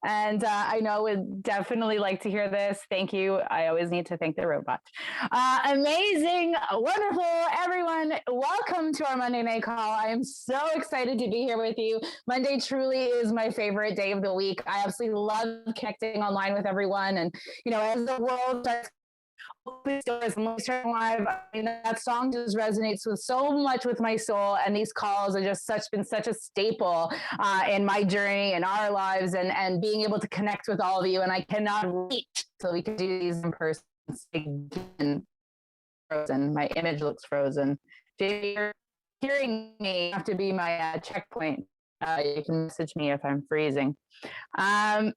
And I know would definitely like to hear this. Thank you. I always need to thank the robot. Amazing, wonderful, everyone. Welcome to our Monday night call. I am so excited to be here with you. Monday truly is my favorite day of the week. I absolutely love connecting online with everyone. And, as the world starts doors and starting live, that song just resonates with so much with my soul. And these calls are just been such a staple in my journey and our lives, and being able to connect with all of you. And I cannot wait till we can do these in person again. Frozen. My image looks frozen. If you're hearing me, you have to be my checkpoint. You can message me if I'm freezing. Melbourne,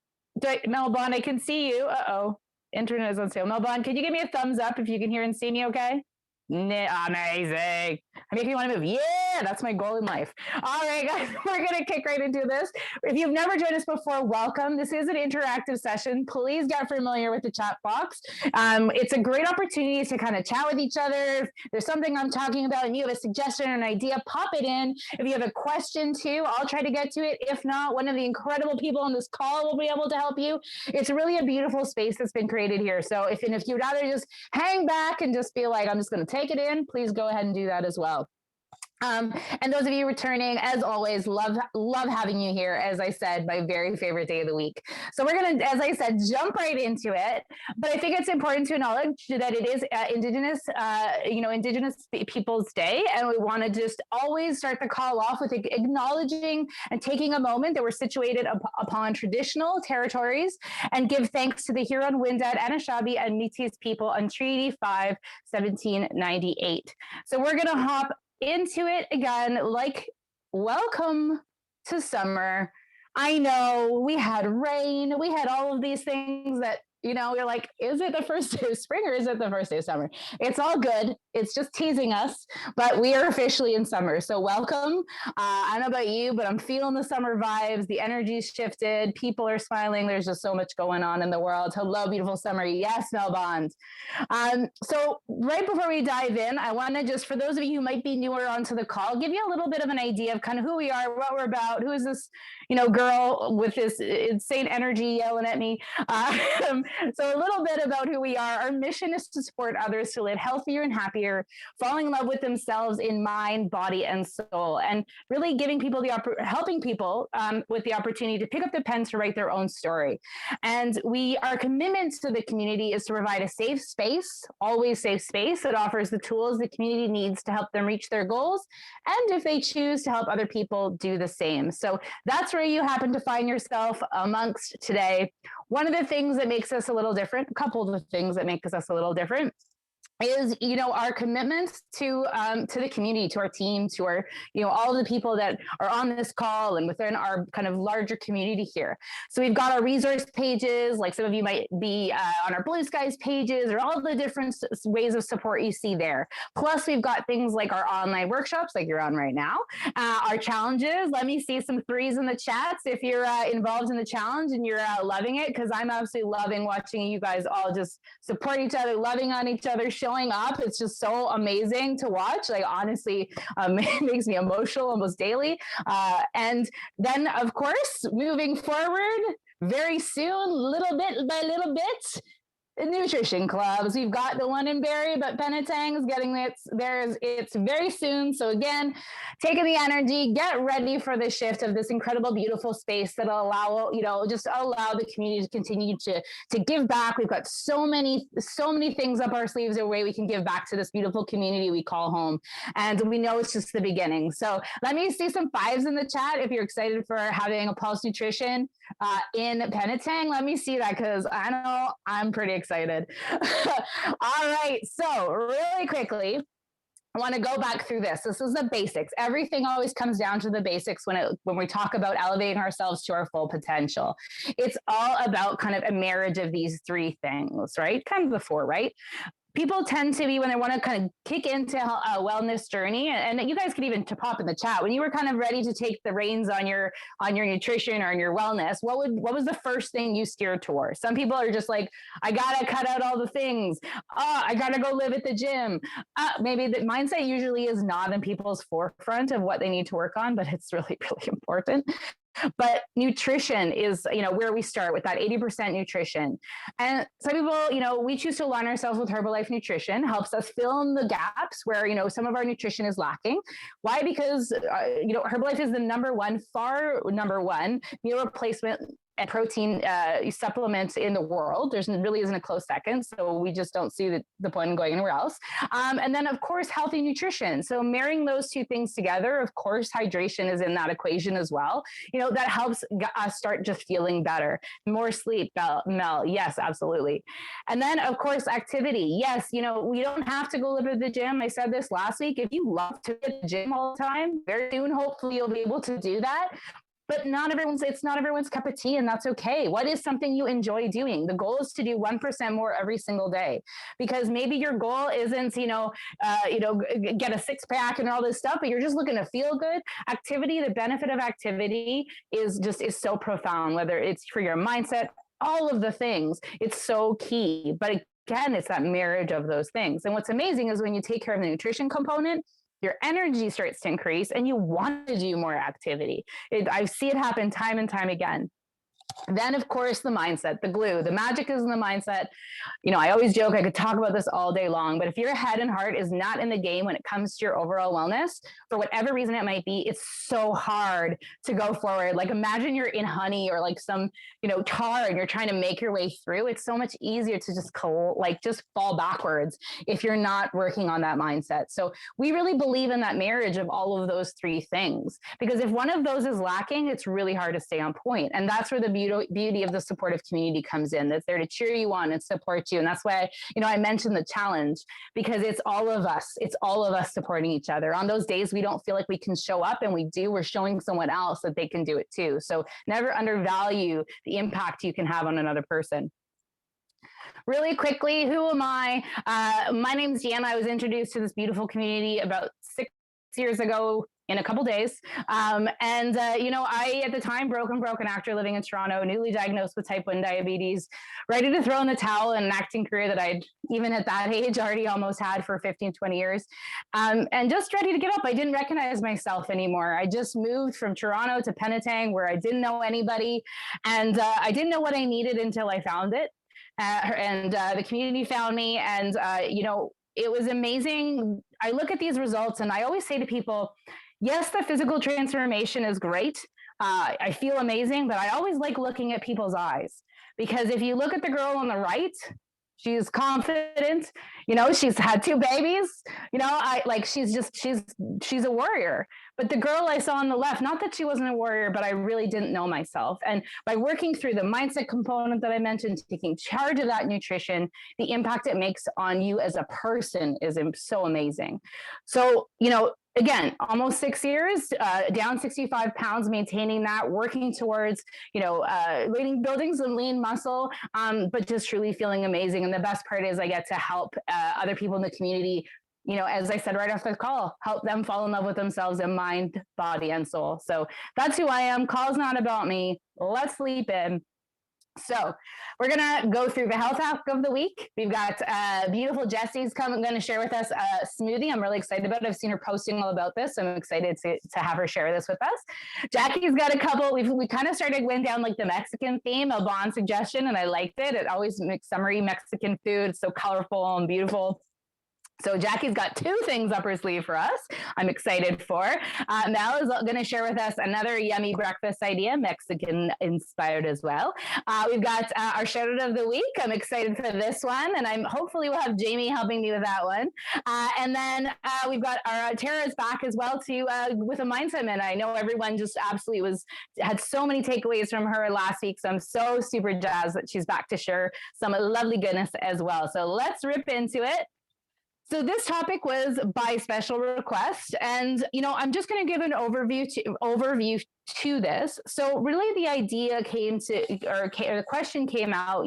I can see you. Uh-oh. Internet is on sale. Melbourne, could you give me a thumbs up if you can hear and see me okay? Amazing. I make you want to move. Yeah, that's my goal in life. All right, guys, we're going to kick right into this. If you've never joined us before, welcome. This is an interactive session. Please get familiar with the chat box. It's a great opportunity to kind of chat with each other. If there's something I'm talking about and you have a suggestion or an idea, pop it in. If you have a question too, I'll try to get to it. If not, one of the incredible people on this call will be able to help you. It's really a beautiful space that's been created here. So if you'd rather just hang back and just be like, I'm just going to take it in, please go ahead and do that as well. And those of you returning, as always, love having you here. As I said, my very favorite day of the week. So we're going to, as I said, jump right into it. But I think it's important to acknowledge that it is Indigenous Peoples Day, and we want to just always start the call off with acknowledging and taking a moment that we're situated upon traditional territories, and give thanks to the Huron, Wendat, Anishinaabe, and Métis people on Treaty 5, 1798. So we're going to hop into it again. Welcome to summer. I know we had rain, we had all of these things that, you're like, is it the first day of spring or is it the first day of summer? It's all good. It's just teasing us, but we are officially in summer. So welcome. I don't know about you, but I'm feeling the summer vibes. The energy's shifted. People are smiling. There's just so much going on in the world. Hello, beautiful summer. Yes, Mel Bond. So right before we dive in, I want to just, for those of you who might be newer onto the call, give you a little bit of an idea of kind of who we are, what we're about, who is this, girl with this insane energy yelling at me. So a little bit about who we are. Our mission is to support others to live healthier and happier, falling in love with themselves in mind, body, and soul, and really giving people helping people with the opportunity to pick up the pen to write their own story. And our commitment to the community is to provide a safe space, always safe space, that offers the tools the community needs to help them reach their goals, and if they choose, to help other people do the same. So that's where you happen to find yourself amongst today. One of the things that makes us a little different, a couple of the things that make us a little different, is our commitment to the community, to our team, to our all of the people that are on this call and within our kind of larger community here. So we've got our resource pages, like some of you might be on our Blue Skies pages, or all the different ways of support you see there. Plus we've got things like our online workshops, like you're on right now, our challenges. Let me see some threes in the chats if you're involved in the challenge and you're loving it, because I'm absolutely loving watching you guys all just support each other, loving on each other, showing up. It's just so amazing to watch. Like, honestly, it makes me emotional almost daily. And then, of course, moving forward very soon, little bit by little bit, nutrition clubs. We've got the one in Barrie, but Penetang's getting it's very soon. So again, taking the energy, get ready for the shift of this incredible, beautiful space that'll allow, just allow the community to continue to give back. We've got so many things up our sleeves, a way we can give back to this beautiful community we call home. And we know it's just the beginning. So let me see some fives in the chat if you're excited for having a Pulse Nutrition in Penetang. Let me see that, because I know I'm pretty excited. All right, so really quickly, I want to go back through this. This is the basics. Everything always comes down to the basics when we talk about elevating ourselves to our full potential. It's all about kind of a marriage of these three things, right? Kind of the four, right? People tend to be, when they want to kind of kick into a wellness journey, and you guys could even pop in the chat, when you were kind of ready to take the reins on your nutrition or on your wellness, what was the first thing you steered towards? Some people are just like, I gotta cut out all the things. I gotta go live at the gym. Maybe the mindset usually is not in people's forefront of what they need to work on, but it's really, really important. But nutrition is, where we start with that 80% nutrition. And some people, we choose to align ourselves with Herbalife Nutrition, helps us fill in the gaps where, some of our nutrition is lacking. Why? Because, Herbalife is the number one meal replacement and protein supplements in the world. There's really isn't a close second. So we just don't see the point in going anywhere else. And then, of course, healthy nutrition. So marrying those two things together, of course, hydration is in that equation as well. That helps us start just feeling better. More sleep, Mel. Yes, absolutely. And then, of course, activity. Yes, we don't have to go live at the gym. I said this last week. If you love to hit the gym all the time, very soon, hopefully you'll be able to do that. But it's not everyone's cup of tea, and that's okay. What is something you enjoy doing? The goal is to do 1% more every single day, because maybe your goal isn't, get a six pack and all this stuff, but you're just looking to feel good. Activity, the benefit of activity is so profound, whether it's for your mindset, all of the things, it's so key. But again, it's that marriage of those things. And what's amazing is when you take care of the nutrition component, your energy starts to increase and you want to do more activity. I see it happen time and time again. Then, of course, the mindset, the glue, the magic is in the mindset. I always joke, I could talk about this all day long, but if your head and heart is not in the game when it comes to your overall wellness, for whatever reason it might be, it's so hard to go forward. Like, imagine you're in honey or like some, tar, and you're trying to make your way through. It's so much easier to just fall backwards if you're not working on that mindset. So we really believe in that marriage of all of those three things, because if one of those is lacking, it's really hard to stay on point. And that's where the beauty of the supportive community comes in. That's there to cheer you on and support you. And that's why, I mentioned the challenge, because it's all of us. It's all of us supporting each other. On those days we don't feel like we can show up, and we're showing someone else that they can do it too. So never undervalue the impact you can have on another person. Really quickly, who am I? My name is Deanna. I was introduced to this beautiful community about 6 years ago in a couple days. I, at the time, broken actor living in Toronto, newly diagnosed with type 1 diabetes, ready to throw in the towel in an acting career that I'd, even at that age, already almost had for 15, 20 years. And just ready to give up. I didn't recognize myself anymore. I just moved from Toronto to Penetang, where I didn't know anybody. And I didn't know what I needed until I found it. The community found me, and it was amazing. I look at these results and I always say to people, yes, the physical transformation is great. I feel amazing, but I always like looking at people's eyes, because if you look at the girl on the right, she's confident, she's had 2 babies, she's a warrior. But the girl I saw on the left, not that she wasn't a warrior, but I really didn't know myself. And by working through the mindset component that I mentioned, taking charge of that nutrition, the impact it makes on you as a person is so amazing. So, again, almost 6 years, down 65 pounds, maintaining that, working towards, building some lean muscle, but just truly feeling amazing. And the best part is I get to help other people in the community, as I said right off the call, help them fall in love with themselves in mind, body, and soul. So that's who I am. Call's not about me. Let's sleep in. So we're going to go through the health hack of the week. We've got beautiful Jessie's going to share with us a smoothie. I'm really excited about it. I've seen her posting all about this. So I'm excited to have her share this with us. Jackie's got a couple. We kind of started going down like the Mexican theme, a Bon suggestion, and I liked it. It always makes summery Mexican food. It's so colorful and beautiful. So Jackie's got 2 things up her sleeve for us. I'm excited for. Mel is going to share with us another yummy breakfast idea, Mexican inspired as well. We've got our shout out of the week. I'm excited for this one, and hopefully we'll have Jamie helping me with that one. And then we've got our Tara's back as well too with a mindset minute. I know everyone just absolutely had so many takeaways from her last week, so I'm so super jazzed that she's back to share some lovely goodness as well. So let's rip into it. So this topic was by special request, and I'm just going to give an overview to this. So really, the idea the question came out,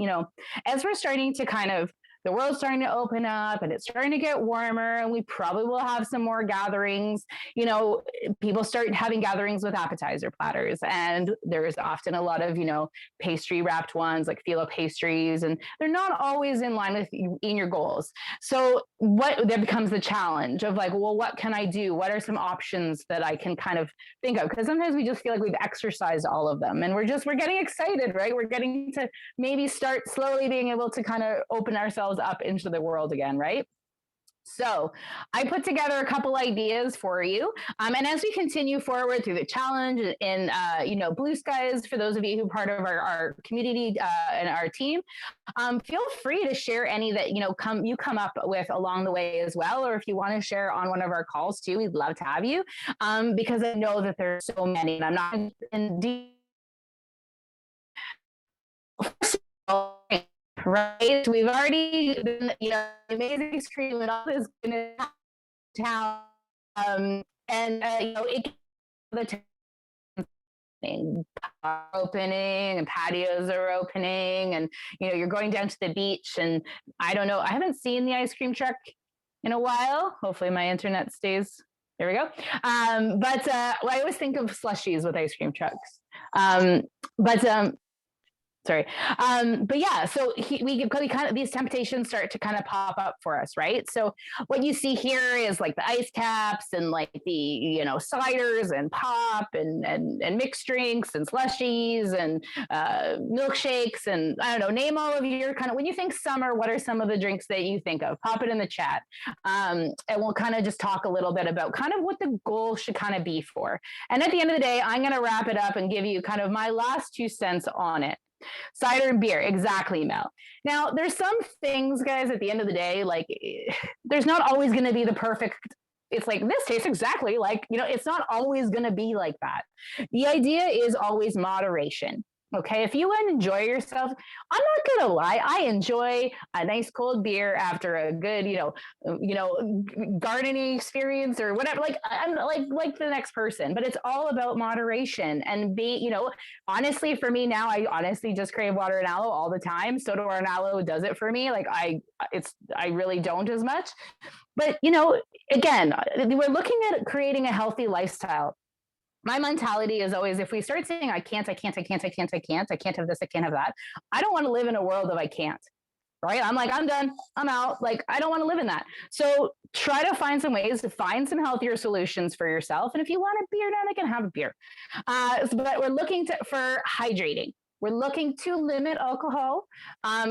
as we're starting to kind of the world's starting to open up and it's starting to get warmer, and we probably will have some more gatherings. You know, people start having gatherings with appetizer platters, and there's often a lot of, you know, pastry wrapped ones like phyllo pastries, and they're not always in line with in your goals. So what that becomes the challenge of like, well, what can I do? What are some options that I can kind of think of? Because sometimes we just feel like we've exercised all of them, and we're getting excited, right? We're getting to maybe start slowly being able to kind of open ourselves up into the world again, right? So I put together a couple ideas for you. And as we continue forward through the challenge in, you know, Blue Skies, for those of you who are part of our community and our team, feel free to share any that, you know, come up with along the way as well. Or if you want to share on one of our calls too, we'd love to have you, because I know that there's so many, and I'm not in deep. Right, we've already been, you know, amazing ice cream and all this in town, and you know, it the opening and patios are opening, and you know, you're going down to the beach, and I don't know, I haven't seen the ice cream truck in a while. Hopefully my internet stays. There we go. But well, I always think of slushies with ice cream trucks. But sorry. But yeah, so we kind of, these temptations start to kind of pop up for us, right? So what you see here is like the ice caps and like the, you know, ciders and pop and mixed drinks and slushies and milkshakes, and I don't know, name all of your kind of, when you think summer, what are some of the drinks that you think of? Pop it in the chat. And we'll kind of just talk a little bit about kind of what the goal should kind of be for. And at the end of the day, I'm going to wrap it up and give you kind of my last 2 cents on it. Cider and beer, exactly, Mel. Now, there's some things, guys, at the end of the day, like, there's not always going to be the perfect, it's like, this tastes exactly like, you know, it's not always going to be like that. The idea is always moderation. Okay, if you enjoy yourself, I'm not gonna lie, I enjoy a nice cold beer after a good, you know, gardening experience or whatever. Like, I'm like the next person, but it's all about moderation and be, you know, honestly, for me now, I honestly just crave water and aloe all the time. Soda water and aloe does it for me. Like, I really don't as much, but you know, again, we're looking at creating a healthy lifestyle. My mentality is always, if we start saying, I can't have this, I can't have that, I don't want to live in a world of I can't, right? I'm like, I'm done, I'm out. Like, I don't want to live in that. So try to find some ways to find some healthier solutions for yourself. And if you want a beer, then I can have a beer. But we're looking for hydrating. We're looking to limit alcohol.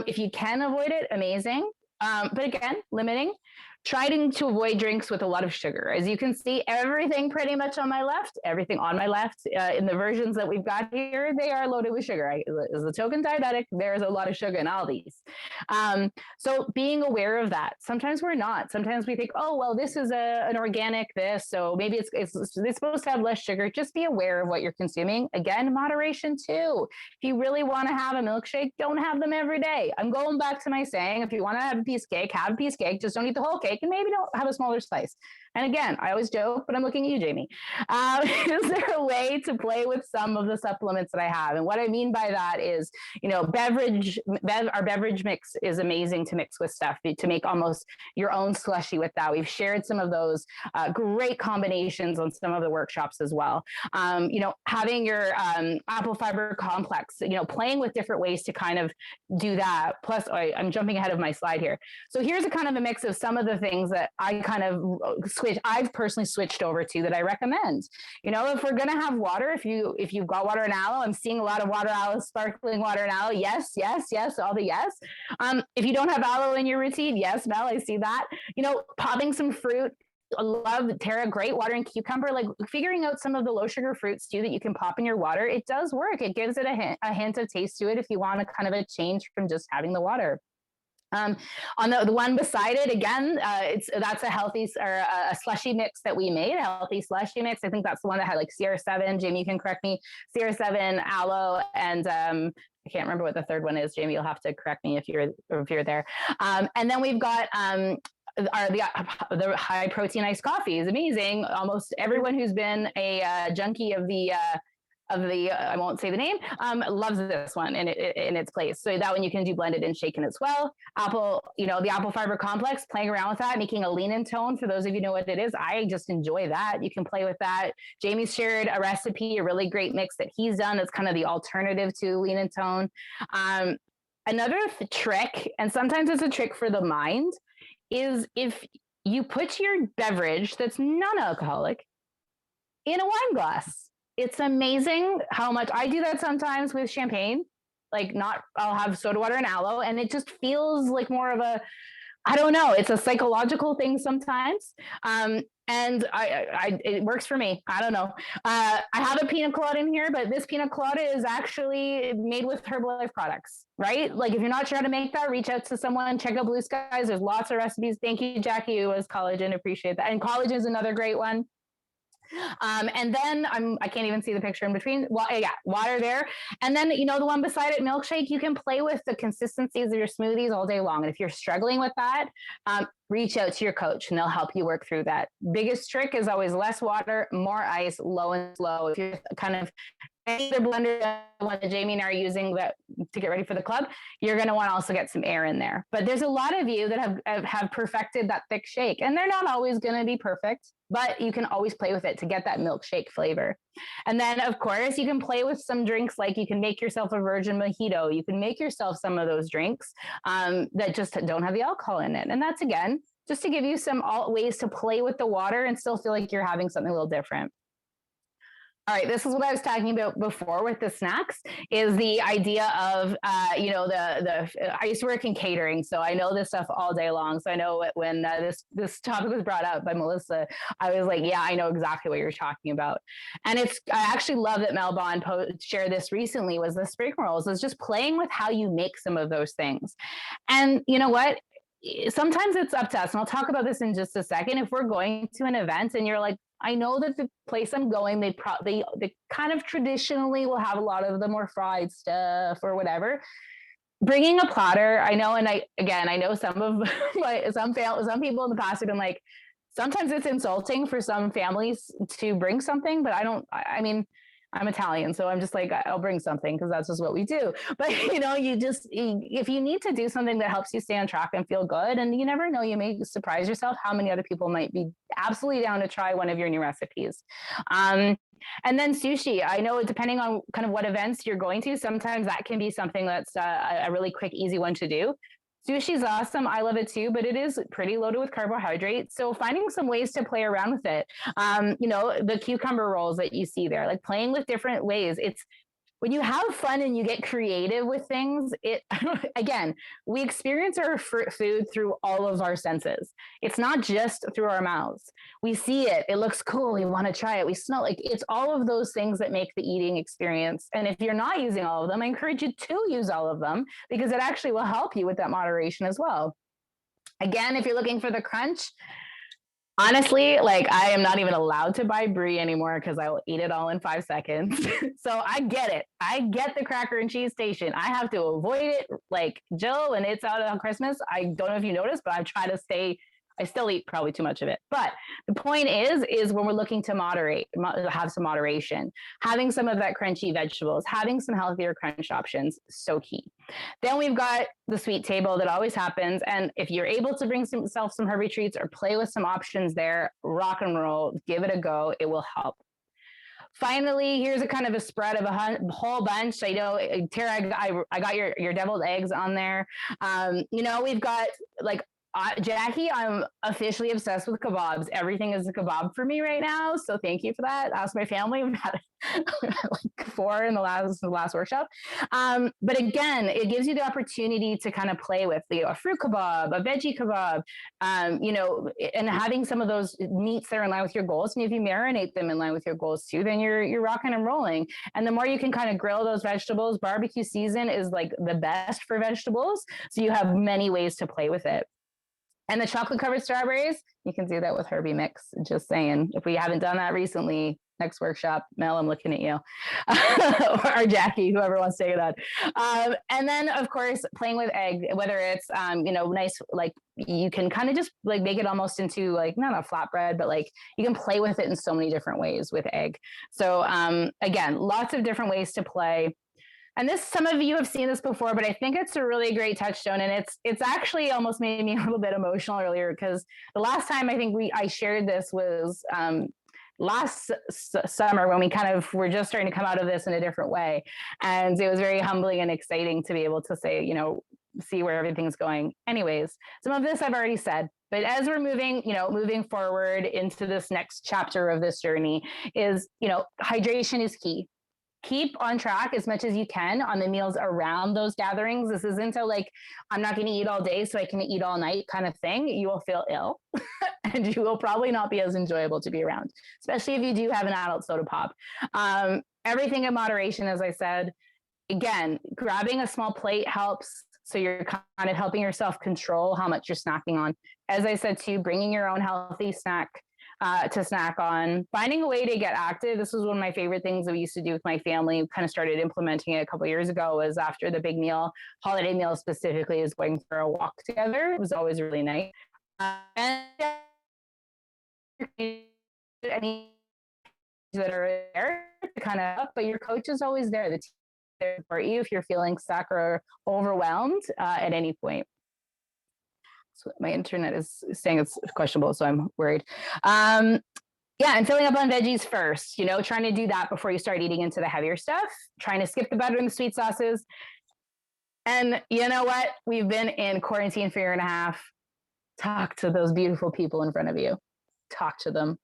If you can avoid it, amazing. But again, limiting. Trying to avoid drinks with a lot of sugar. As you can see, everything pretty much on my left, everything on my left, in the versions that we've got here, they are loaded with sugar. As a token diabetic, there's a lot of sugar in all these. So being aware of that. Sometimes we're not. Sometimes we think, oh, well, this is an organic this, so maybe it's supposed to have less sugar. Just be aware of what you're consuming. Again, moderation too. If you really want to have a milkshake, don't have them every day. I'm going back to my saying, if you want to have a piece of cake, have a piece of cake. Just don't eat the whole cake, and maybe don't have a smaller slice. And again, I always joke, but I'm looking at you, Jamie. Is there a way to play with some of the supplements that I have? And what I mean by that is, you know, our beverage mix is amazing to mix with stuff, to make almost your own slushy with that. We've shared some of those great combinations on some of the workshops as well. You know, having your apple fiber complex, you know, playing with different ways to kind of do that. Plus, I'm jumping ahead of my slide here. So here's a kind of a mix of some of the things that I kind of I've personally switched over to that I recommend. You know, if we're gonna have water, if you've got water and aloe, I'm seeing a lot of water aloe, sparkling water and aloe. Yes, all the yes. If you don't have aloe in your routine, yes, Mel, I see that. You know, popping some fruit. I love Terra, great water and cucumber, like figuring out some of the low sugar fruits too that you can pop in your water. It does work. It gives it a hint of taste to it if you want a kind of a change from just having the water. On the one beside it, again, that's a healthy or a slushy mix that we made, a healthy slushy mix. I think that's the one that had like CR7. Jamie, you can correct me. CR7, aloe, and I can't remember what the third one is. Jamie, you'll have to correct me if you're there. And then we've got the high protein iced coffee is amazing. Almost everyone who's been a junkie of the of the, I won't say the name, loves this one in its place. So that one you can do blended and shaken as well. Apple, the apple fiber complex, playing around with that, making a lean in tone. For those of you know what it is, I just enjoy that. You can play with that. Jamie's shared a recipe, a really great mix that he's done. That's kind of the alternative to lean in tone. Another trick, and sometimes it's a trick for the mind, is if you put your beverage that's non-alcoholic in a wine glass. It's amazing how much I do that sometimes with champagne. I'll have soda water and aloe, and it just feels like more of a, I don't know, it's a psychological thing sometimes. And it works for me. I don't know. I have a pina colada in here, but this pina colada is actually made with Herbalife products, right? Like if you're not sure how to make that, reach out to someone, check out Blue Skies. There's lots of recipes. Thank you, Jackie, who was collagen. Appreciate that. And collagen is another great one. And then I can't even see the picture in between. Well, yeah, water there. And then, the one beside it, milkshake, you can play with the consistencies of your smoothies all day long. And if you're struggling with that, reach out to your coach and they'll help you work through that. Biggest trick is always less water, more ice, low and slow. If you're kind of either blender, the one that Jamie and I are using that to get ready for the club, you're going to want to also get some air in there. But there's a lot of you that have perfected that thick shake, and they're not always going to be perfect, but you can always play with it to get that milkshake flavor. And then, of course, you can play with some drinks, like you can make yourself a virgin mojito. You can make yourself some of those drinks that just don't have the alcohol in it. And that's, again, just to give you some ways to play with the water and still feel like you're having something a little different. All right, this is what I was talking about before with the snacks, is the idea of, I used to work in catering, so I know this stuff all day long. So I know when this topic was brought up by Melissa, I was like, yeah, I know exactly what you're talking about. And I actually love that Mel Bond shared this recently, was the spring rolls, is just playing with how you make some of those things. And you know what? Sometimes it's up to us, and I'll talk about this in just a second. If we're going to an event and you're like, I know that the place I'm going, they kind of traditionally will have a lot of the more fried stuff or whatever. Bringing a platter, I know, and I know some of some people in the past have been like, sometimes it's insulting for some families to bring something, but I mean, I'm Italian, so I'm just like, I'll bring something because that's just what we do. But, if you need to do something that helps you stay on track and feel good, and you never know, you may surprise yourself how many other people might be absolutely down to try one of your new recipes. And then sushi, I know depending on kind of what events you're going to, sometimes that can be something that's a really quick, easy one to do. Sushi's awesome. I love it too, but it is pretty loaded with carbohydrates. So finding some ways to play around with it. The cucumber rolls that you see there, like playing with different ways. It's when you have fun and you get creative with things, again, we experience our food through all of our senses. It's not just through our mouths. We see it, it looks cool, we want to try it, we smell it. It's all of those things that make the eating experience. And if you're not using all of them, I encourage you to use all of them, because it actually will help you with that moderation as well. Again, if you're looking for the crunch, honestly, I am not even allowed to buy brie anymore because I will eat it all in 5 seconds. So I get it. I get the cracker and cheese station. I have to avoid it like Jill, and it's out on Christmas. I don't know if you noticed, but I try to stay. I still eat probably too much of it. But the point is when we're looking to have some moderation, having some of that crunchy vegetables, having some healthier crunch options, so key. Then we've got the sweet table that always happens. And if you're able to bring yourself some Herbie treats or play with some options there, rock and roll, give it a go. It will help. Finally, here's a kind of a spread of a whole bunch. I know, Tara, I got your deviled eggs on there. We've got Jackie, I'm officially obsessed with kebabs. Everything is a kebab for me right now. So thank you for that. Ask my family. We've had 4 in the last workshop. But again, it gives you the opportunity to kind of play with a fruit kebab, a veggie kebab, and having some of those meats that are in line with your goals. And if you marinate them in line with your goals too, then you're rocking and rolling. And the more you can kind of grill those vegetables, barbecue season is like the best for vegetables. So you have many ways to play with it. And the chocolate covered strawberries, you can do that with Herbie mix. Just saying, if we haven't done that recently, next workshop. Mel, I'm looking at you. Or Jackie, whoever wants to take it on. And then, of course, playing with egg, whether it's, nice, like you can kind of just like make it almost into like, not a flatbread, but like you can play with it in so many different ways with egg. So again, lots of different ways to play. And this, some of you have seen this before, but I think it's a really great touchstone. And it's actually almost made me a little bit emotional earlier, because the last time I think I shared this was last summer, when we kind of were just starting to come out of this in a different way. And it was very humbling and exciting to be able to say, see where everything's going. Anyways, some of this I've already said, but as we're moving forward into this next chapter of this journey is, hydration is key. Keep on track as much as you can on the meals around those gatherings. This isn't a like, I'm not going to eat all day so I can eat all night kind of thing. You will feel ill and you will probably not be as enjoyable to be around, especially if you do have an adult soda pop. Everything in moderation, as I said. Again, grabbing a small plate helps. So you're kind of helping yourself control how much you're snacking on. As I said too, bringing your own healthy snack to snack on, finding a way to get active. This was one of my favorite things that we used to do with my family. We kind of started implementing it a couple of years ago, was after the big meal, holiday meal specifically, is going for a walk together. It was always really nice. And any that are there to kind of, but your coach is always there. The team is there to support you if you're feeling stuck or overwhelmed at any point. So my internet is saying it's questionable, so I'm worried. And filling up on veggies first, trying to do that before you start eating into the heavier stuff, trying to skip the butter and the sweet sauces. And you know what? We've been in quarantine for a year and a half. Talk to those beautiful people in front of you. Talk to them.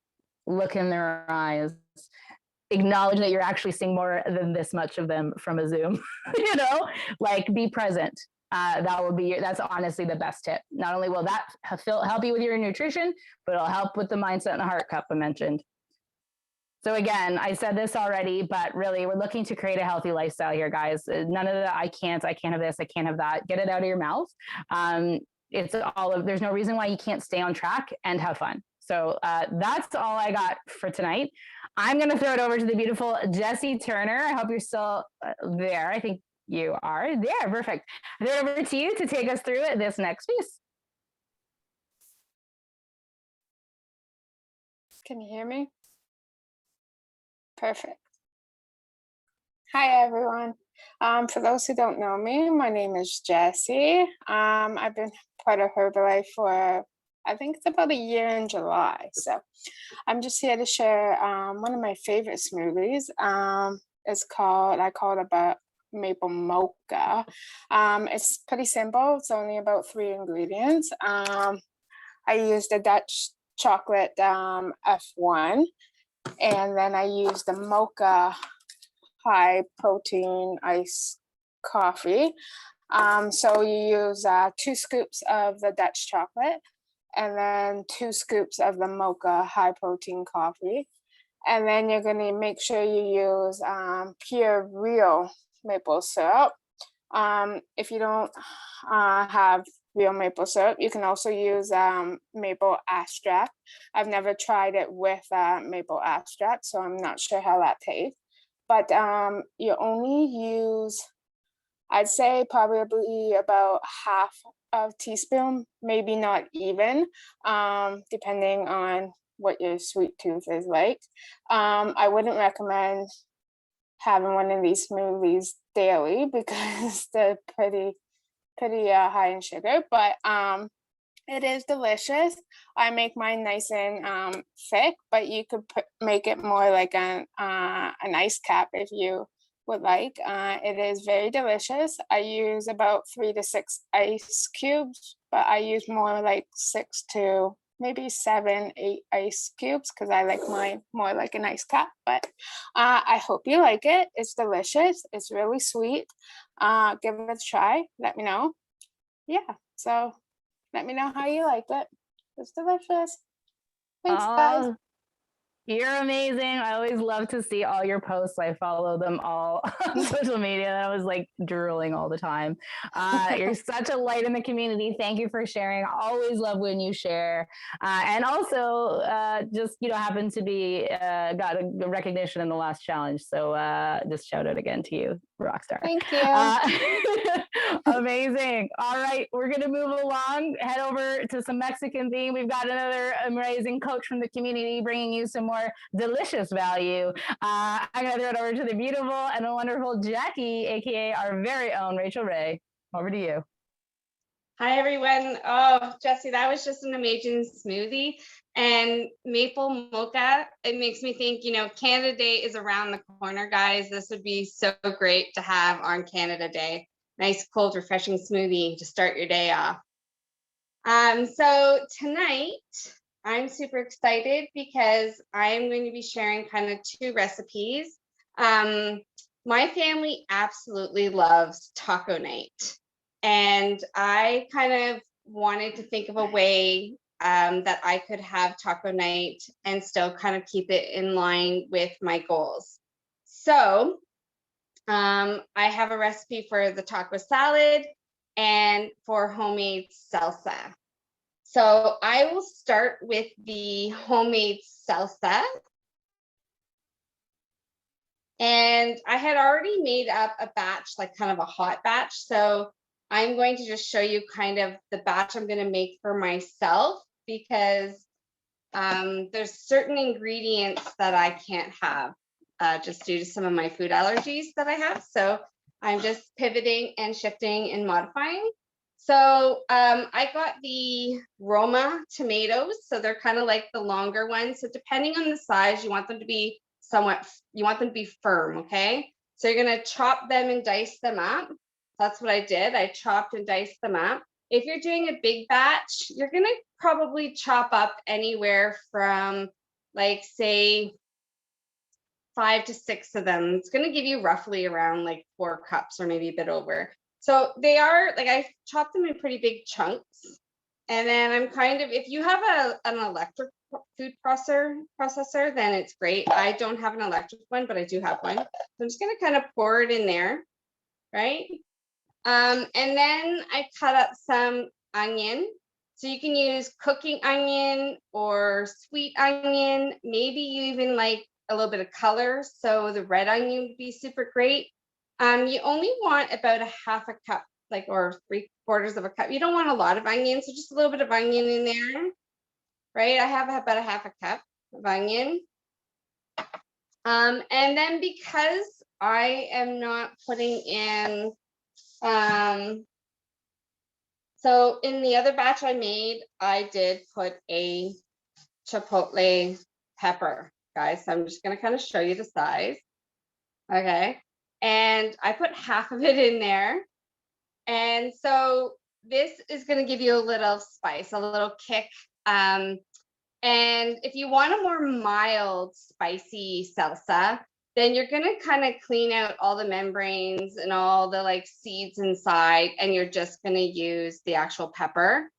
Look in their eyes. Acknowledge that you're actually seeing more than this much of them from a Zoom, like be present. That's honestly the best tip. Not only will that help you with your nutrition, but it'll help with the mindset and the heart cup I mentioned. So again, I said this already, but really we're looking to create a healthy lifestyle here, guys. None of the, I can't have this, I can't have that. Get it out of your mouth. There's no reason why you can't stay on track and have fun. So that's all I got for tonight. I'm going to throw it over to the beautiful Jessie Turner. I hope you're still there. I think you are there. Perfect. I throw it over to you to take us through this next piece. Can you hear me? Perfect. Hi, everyone. For those who don't know me, my name is Jessie. I've been part of Herbalife for, I think it's about a year in July. So I'm just here to share one of my favorite smoothies. I call it a maple mocha. It's pretty simple. It's only about 3 ingredients. I used the Dutch chocolate F1, and then I used the mocha high protein iced coffee. So you use 2 scoops of the Dutch chocolate, and then 2 scoops of the mocha high protein coffee. And then you're going to make sure you use pure real maple syrup. If you don't have real maple syrup, you can also use maple extract. I've never tried it with maple extract, so I'm not sure how that tastes. But you only use, I'd say probably about half a teaspoon, maybe not even, depending on what your sweet tooth is like. I wouldn't recommend having one of these smoothies daily because they're pretty high in sugar, but it is delicious. I make mine nice and thick, but you could make it more like an ice cap if you would like. It is very delicious. I use about 3 to 6 ice cubes, but I use more like 6 to maybe 7, 8 ice cubes because I like mine more like an ice cap. But I hope you like it. It's delicious. It's really sweet. Give it a try. Let me know. Yeah, so let me know how you like it. It's delicious. Thanks, guys. You're amazing. I always love to see all your posts. I follow them all on social media. And I was like drooling all the time. You're such a light in the community. Thank you for sharing. I always love when you share. And also, just happen to be got a recognition in the last challenge. So just shout out again to you, Rockstar. Thank you. Amazing. All right, we're gonna move along. Head over to some Mexican theme. We've got another amazing coach from the community bringing you some more delicious value. I'm gonna throw it over to the beautiful and the wonderful Jackie, aka our very own Rachel Ray. Over to you. Hi, everyone. Oh, Jessie, that was just an amazing smoothie. And maple mocha, it makes me think, Canada Day is around the corner, guys. This would be so great to have on Canada Day. Nice, cold, refreshing smoothie to start your day off. So tonight, I'm super excited because I'm going to be sharing kind of 2 recipes. My family absolutely loves taco night. And I kind of wanted to think of a way that I could have taco night and still kind of keep it in line with my goals. So I have a recipe for the taco salad and for homemade salsa. So I will start with the homemade salsa. And I had already made up a batch, like kind of a hot batch. So I'm going to just show you kind of the batch I'm going to make for myself because there's certain ingredients that I can't have just due to some of my food allergies that I have. So I'm just pivoting and shifting and modifying. So I got the Roma tomatoes. So they're kind of like the longer ones. So depending on the size, you want them to be firm, okay? So you're gonna chop them and dice them up. That's what I did. I chopped and diced them up. If you're doing a big batch, you're gonna probably chop up anywhere from like say 5 to 6 of them. It's gonna give you roughly around like 4 cups or maybe a bit over. So they are like, I chopped them in pretty big chunks. And then I'm kind of, if you have an electric food processor, then it's great. I don't have an electric one, but I do have one. So I'm just gonna kind of pour it in there, right? And then I cut up some onion. So you can use cooking onion or sweet onion. Maybe you even like a little bit of color. So the red onion would be super great. You only want about a half a cup, like, or 3/4 of a cup. You don't want a lot of onion, so just a little bit of onion in there, right? I have about a half a cup of onion. And then because I am not putting in, so in the other batch I made, I did put a chipotle pepper, guys. So I'm just gonna kind of show you the size, okay? And I put half of it in there. And so this is going to give you a little spice, a little kick. And if you want a more mild, spicy salsa, then you're going to kind of clean out all the membranes and all the like seeds inside, and you're just going to use the actual pepper.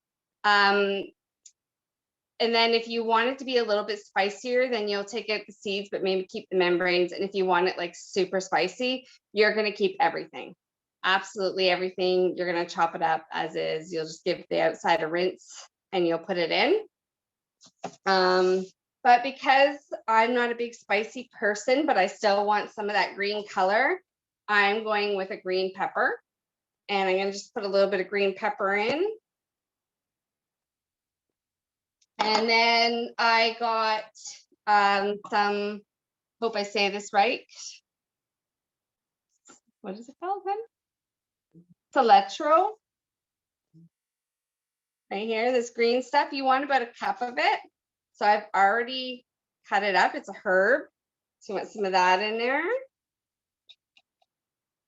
And then if you want it to be a little bit spicier, then you'll take out the seeds, but maybe keep the membranes. And if you want it like super spicy, you're going to keep everything. Absolutely everything. You're going to chop it up as is. You'll just give the outside a rinse and you'll put it in. But because I'm not a big spicy person, but I still want some of that green color, I'm going with a green pepper. And I'm going to just put a little bit of green pepper in. And then I got some, hope I say this right. What is it called then? Cilantro. Right here, this green stuff. You want about a cup of it. So I've already cut it up. It's a herb. So you want some of that in there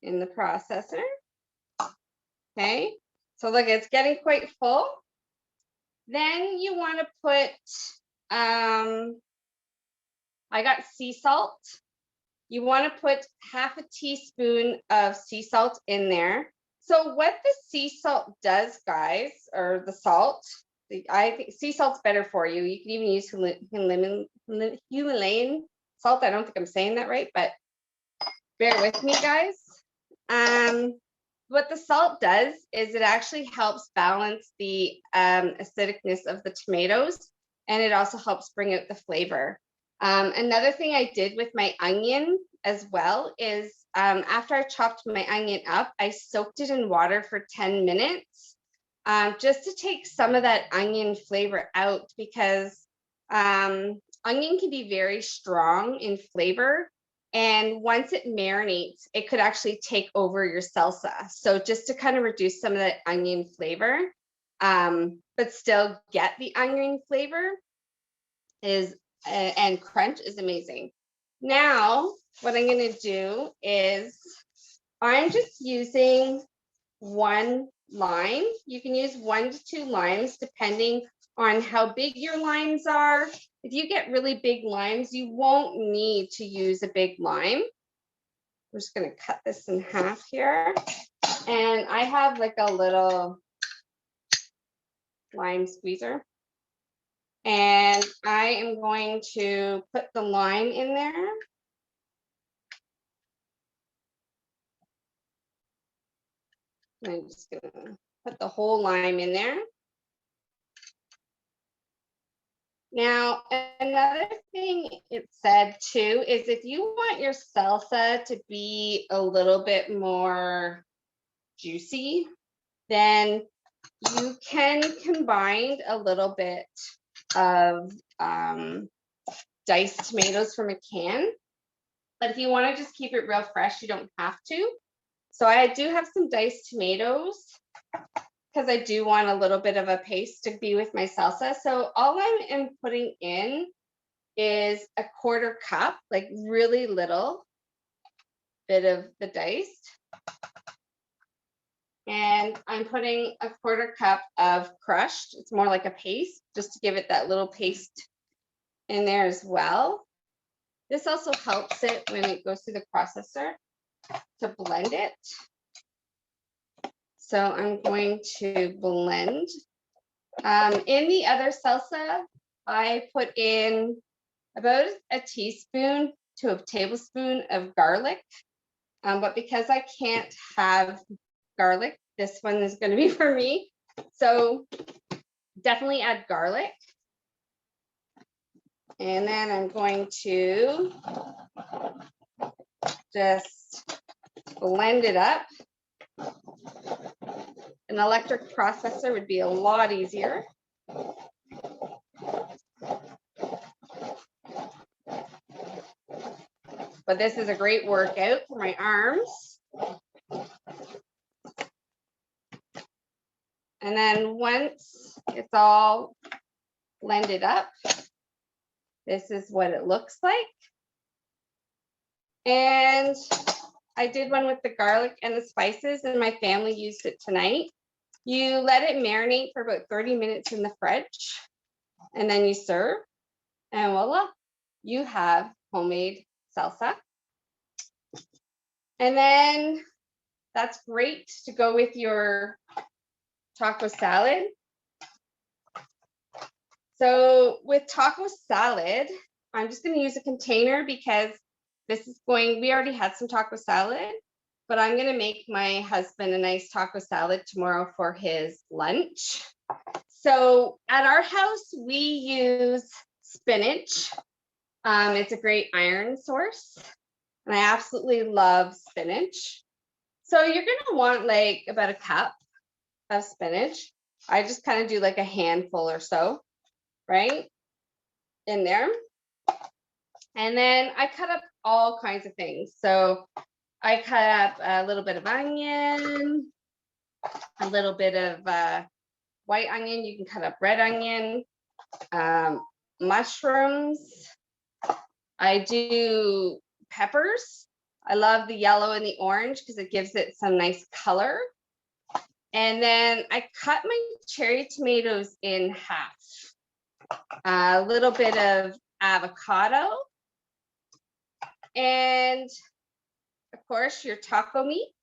in the processor. Okay. So look, it's getting quite full. Then you want to put, I got sea salt. You want to put half a teaspoon of sea salt in there. So what the sea salt does, guys, or the salt, I think sea salt's better for you. You can even use Himalayan salt. I don't think I'm saying that right, but bear with me, guys. What the salt does is it actually helps balance the acidicness of the tomatoes, and it also helps bring out the flavor. Another thing I did with my onion as well is after I chopped my onion up, I soaked it in water for 10 minutes just to take some of that onion flavor out, because onion can be very strong in flavor. And once it marinates, it could actually take over your salsa. So just to kind of reduce some of that onion flavor, but still get the onion flavor is and crunch is amazing. Now, what I'm going to do is I'm just using 1 lime. You can use 1 to 2 limes depending on how big your limes are. If you get really big limes, you won't need to use a big lime. I'm just going to cut this in half here. And I have like a little lime squeezer. And I am going to put the lime in there. I'm just going to put the whole lime in there. Now, another thing it said too is if you want your salsa to be a little bit more juicy, then you can combine a little bit of diced tomatoes from a can. But if you want to just keep it real fresh, you don't have to. So I do have some diced tomatoes because I do want a little bit of a paste to be with my salsa. So all I am putting in is a 1/4 cup, like really little bit of the diced. And I'm putting a 1/4 cup of crushed. It's more like a paste, just to give it that little paste in there as well. This also helps it when it goes through the processor to blend it. So I'm going to blend. In the other salsa, I put in about a teaspoon to a tablespoon of garlic. But because I can't have garlic, this one is going to be for me. So definitely add garlic. And then I'm going to just blend it up. An electric processor would be a lot easier. But this is a great workout for my arms. And then once it's all blended up, this is what it looks like. And I did one with the garlic and the spices, and my family used it tonight. You let it marinate for about 30 minutes in the fridge, and then you serve, and voila, you have homemade salsa. And then that's great to go with your taco salad. So with taco salad, I'm just going to use a container because this is going, we already had some taco salad, but I'm going to make my husband a nice taco salad tomorrow for his lunch. So at our house, we use spinach. It's a great iron source, and I absolutely love spinach. So you're going to want like about a cup of spinach. I just kind of do like a handful or so, right, in there. And then I cut up all kinds of things. So I cut up a little bit of onion, a little bit of white onion. You can cut up red onion, mushrooms. I do peppers. I love the yellow and the orange because it gives it some nice color. And then I cut my cherry tomatoes in half. A little bit of avocado. And of course, your taco meat.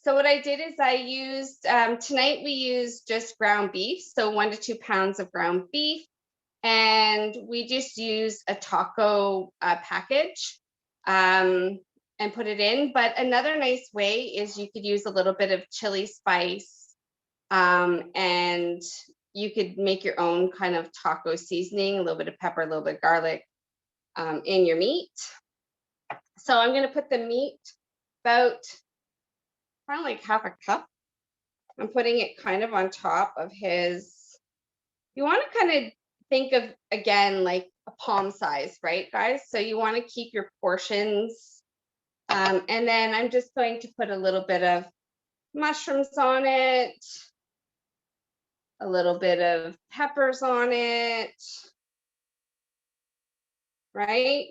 So what I did is I used, tonight we used just ground beef. So 1 to 2 pounds of ground beef. And we just use a taco package and put it in. But another nice way is you could use a little bit of chili spice, and you could make your own kind of taco seasoning, a little bit of pepper, a little bit of garlic in your meat. So I'm going to put the meat about kind of like half a cup. I'm putting it kind of on top of his. You want to kind of think of, again, like a palm size, right, guys? So you want to keep your portions. And then I'm just going to put a little bit of mushrooms on it, a little bit of peppers on it, right?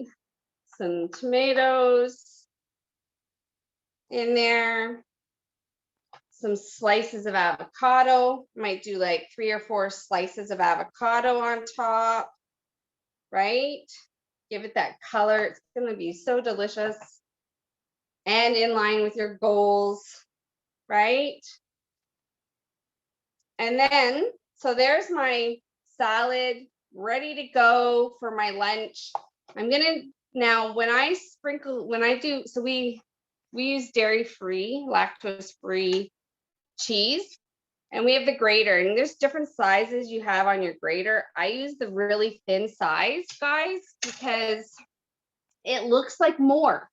Some tomatoes in there, some slices of avocado. Might do like 3 or 4 slices of avocado on top, right? Give it that color. It's going to be so delicious and in line with your goals, right? And then, so there's my salad ready to go for my lunch. I'm going to, now when I do, so we use dairy-free, lactose-free cheese, and we have the grater, and there's different sizes you have on your grater. I use the really thin size, guys, because it looks like more.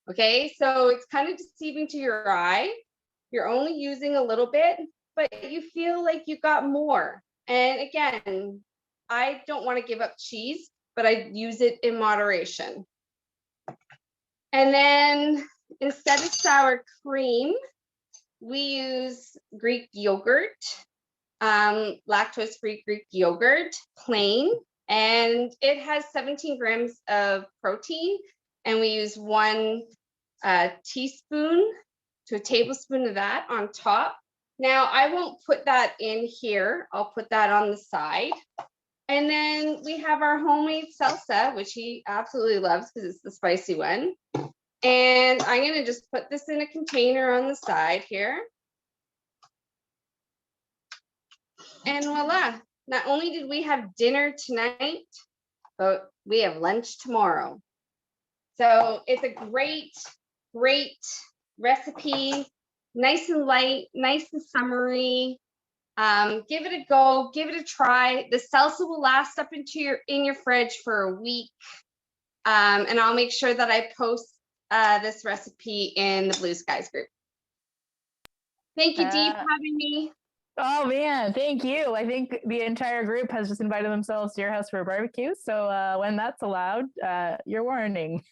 Okay, so it's kind of deceiving to your eye. You're only using a little bit, but you feel like you got more. And again, I don't want to give up cheese, but I use it in moderation. And then instead of sour cream, we use Greek yogurt, lactose-free Greek yogurt, plain, and it has 17 grams of protein, and we use 1 teaspoon to a tablespoon of that on top. Now, I won't put that in here. I'll put that on the side. And then we have our homemade salsa, which he absolutely loves because it's the spicy one. And I'm going to just put this in a container on the side here. And voila. Not only did we have dinner tonight, but we have lunch tomorrow. So it's a great, great recipe. Nice and light, nice and summery. Give it a go, give it a try. The salsa will last up into in your fridge for a week. And I'll make sure that I post this recipe in the Blue Skies group. Thank you, Dee, for having me. Oh man, thank you. I think the entire group has just invited themselves to your house for a barbecue. So when that's allowed, you're warning.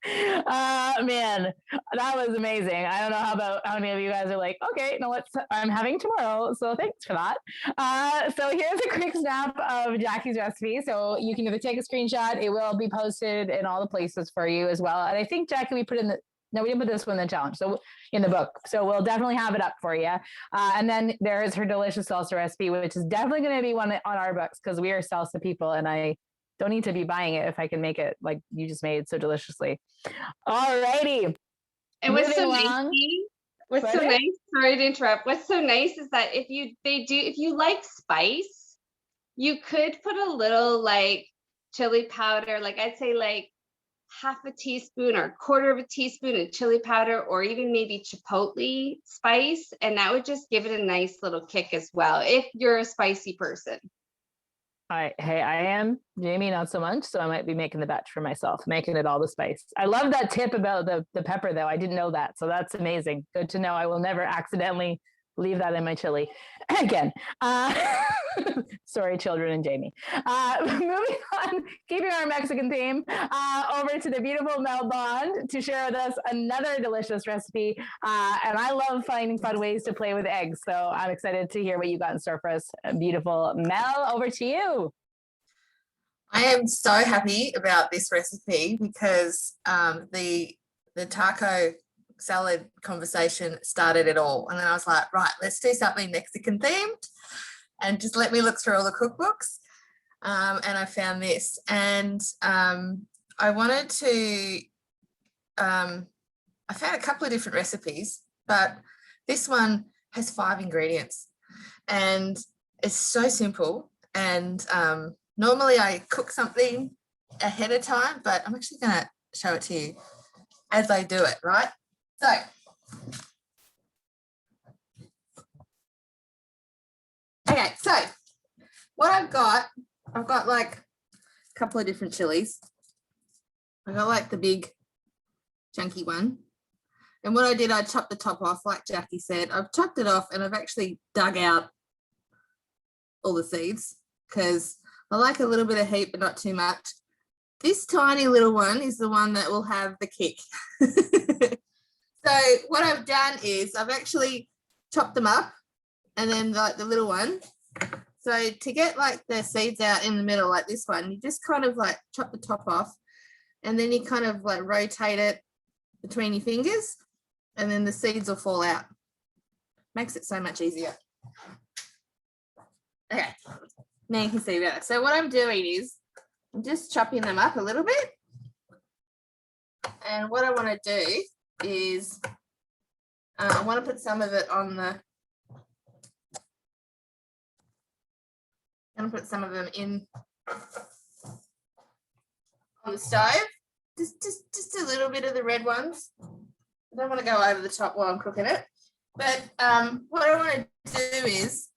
Man, that was amazing. I don't know how many of you guys are like, okay, no, I'm having tomorrow. So thanks for that. So here's a quick snap of Jackie's recipe. So you can either take a screenshot. It will be posted in all the places for you as well. And I think, Jackie, we didn't put this one in the challenge. So in the book. So we'll definitely have it up for you. And then there is her delicious salsa recipe, which is definitely going to be one on our books because we are salsa people and I don't need to be buying it if I can make it like you just made so deliciously. All righty. And what's so nice, what's so nice, sorry to interrupt. What's so nice is that if you like spice, you could put a little like chili powder, like I'd say like half a teaspoon or a quarter of a teaspoon of chili powder, or even maybe chipotle spice. And that would just give it a nice little kick as well, if you're a spicy person. I am. Jamie, not so much. So I might be making the batch for myself, making it all the spice. I love that tip about the pepper though. I didn't know that. So that's amazing. Good to know. I will never accidentally leave that in my chili again. Sorry, children and Jamie. Moving on, keeping our Mexican theme, over to the beautiful Mel Bond to share with us another delicious recipe. And I love finding fun ways to play with eggs. So I'm excited to hear what you got in store for us. Beautiful Mel, over to you. I am so happy about this recipe because the taco salad conversation started it all, and then I was like, right, let's do something Mexican themed, and just let me look through all the cookbooks, and I found this, and I wanted to I found a couple of different recipes, but this one has 5 ingredients and it's so simple And normally I cook something ahead of time, but I'm actually going to show it to you as I do it, right? So okay, so what I've got like a couple of different chilies. I got like the big chunky one. And what I did, I chopped the top off, like Jackie said. I've chopped it off and I've actually dug out all the seeds because I like a little bit of heat, but not too much. This tiny little one is the one that will have the kick. So what I've done is I've actually chopped them up and then like the little one. So to get like the seeds out in the middle like this one, you just kind of like chop the top off and then you kind of like rotate it between your fingers and then the seeds will fall out. Makes it so much easier. Okay, now you can see better. So what I'm doing is I'm just chopping them up a little bit. And what I want to do is I want to put some of it on the, I'm going to put some of them in on the stove. Just a little bit of the red ones. I don't want to go over the top while I'm cooking it. But what I want to do is